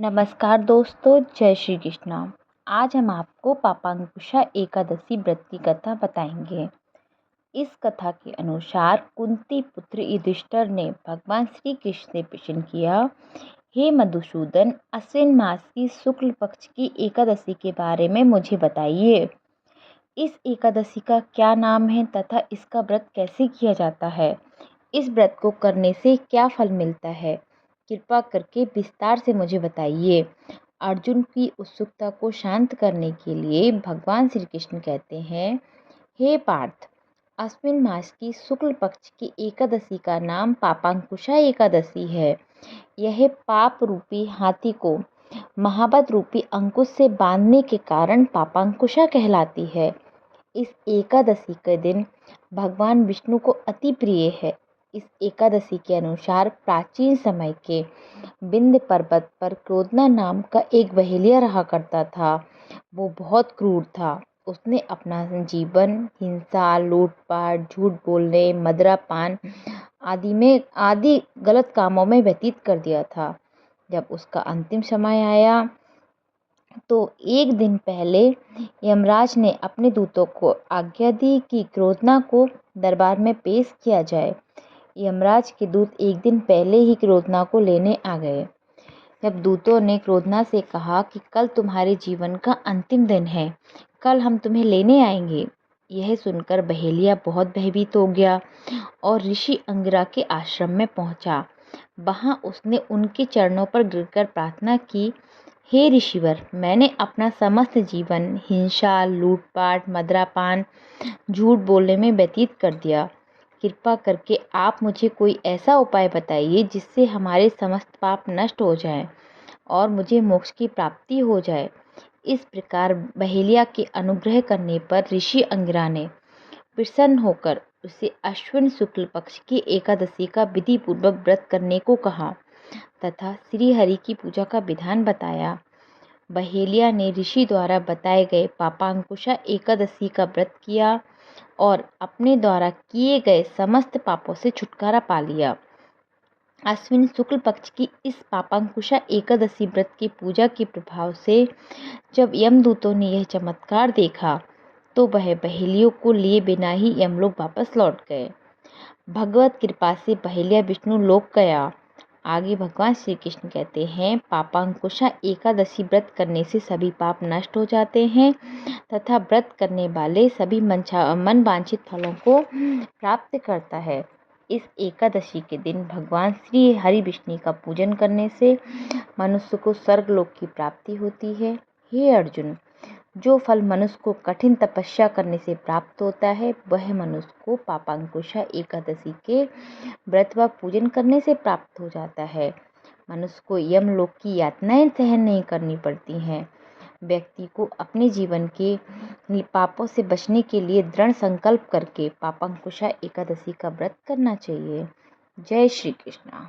नमस्कार दोस्तों, जय श्री कृष्णा। आज हम आपको पापांकुशा एकादशी व्रत की कथा बताएंगे। इस कथा के अनुसार कुंती पुत्र युधिष्ठिर ने भगवान श्री कृष्ण से प्रश्न किया, हे मधुसूदन, अश्विन मास की शुक्ल पक्ष की एकादशी के बारे में मुझे बताइए। इस एकादशी का क्या नाम है तथा इसका व्रत कैसे किया जाता है? इस व्रत को करने से क्या फल मिलता है? कृपा करके विस्तार से मुझे बताइए। अर्जुन की उत्सुकता को शांत करने के लिए भगवान श्री कृष्ण कहते हैं, हे पार्थ, अश्विन मास की शुक्ल पक्ष की एकादशी का नाम पापांकुशा एकादशी है। यह पाप रूपी हाथी को महाबत रूपी अंकुश से बांधने के कारण पापांकुशा कहलाती है। इस एकादशी के दिन भगवान विष्णु को अति प्रिय है। इस एकादशी के अनुसार प्राचीन समय के विंध्य पर्वत पर क्रोधना नाम का एक बहेलिया रहा करता था। वो बहुत क्रूर था। उसने अपना जीवन हिंसा, लूटपाट, झूठ बोलने, मदिरापान आदि गलत कामों में व्यतीत कर दिया था। जब उसका अंतिम समय आया तो एक दिन पहले यमराज ने अपने दूतों को आज्ञा दी कि क्रोधना को दरबार में पेश किया जाए। यमराज के दूत एक दिन पहले ही क्रोधना को लेने आ गए। जब दूतों ने क्रोधना से कहा कि कल तुम्हारे जीवन का अंतिम दिन है, कल हम तुम्हें लेने आएंगे, यह सुनकर बहेलिया बहुत भयभीत हो गया और ऋषि अंगिरा के आश्रम में पहुंचा। वहां उसने उनके चरणों पर गिरकर प्रार्थना की, हे ऋषिवर, मैंने अपना समस्त जीवन हिंसा, लूटपाट, मदिरापान, झूठ बोलने में व्यतीत कर दिया। कृपा करके आप मुझे कोई ऐसा उपाय बताइए जिससे हमारे समस्त पाप नष्ट हो जाएं और मुझे मोक्ष की प्राप्ति हो जाए। इस प्रकार बहेलिया के अनुग्रह करने पर ऋषि अंगिरा ने प्रसन्न होकर उसे अश्विन शुक्ल पक्ष की एकादशी का विधि पूर्वक व्रत करने को कहा तथा श्री हरि की पूजा का विधान बताया। बहेलिया ने ऋषि द्वारा बताए गए पापांकुशा एकादशी का व्रत किया और अपने द्वारा किए गए समस्त पापों से छुटकारा पा लिया। अश्विन शुक्ल पक्ष की इस पापांकुशा एकादशी व्रत की पूजा के प्रभाव से जब यमदूतों ने यह चमत्कार देखा तो वह बहेलियों को लिए बिना ही यमलोक वापस लौट गए। भगवत कृपा से बहेलिया विष्णु लोक गया। आगे भगवान श्री कृष्ण कहते हैं, पापांकुशा एकादशी व्रत करने से सभी पाप नष्ट हो जाते हैं तथा व्रत करने वाले सभी मन वांछित फलों को प्राप्त करता है। इस एकादशी के दिन भगवान श्री हरि विष्णु का पूजन करने से मनुष्य को स्वर्गलोक की प्राप्ति होती है। हे अर्जुन, जो फल मनुष्य को कठिन तपस्या करने से प्राप्त होता है वह मनुष्य को पापांकुशा एकादशी के व्रत व पूजन करने से प्राप्त हो जाता है। मनुष्य को यमलोक की यातनाएं सहन नहीं करनी पड़ती हैं। व्यक्ति को अपने जीवन के पापों से बचने के लिए दृढ़ संकल्प करके पापांकुशा एकादशी का व्रत करना चाहिए। जय श्री कृष्णा।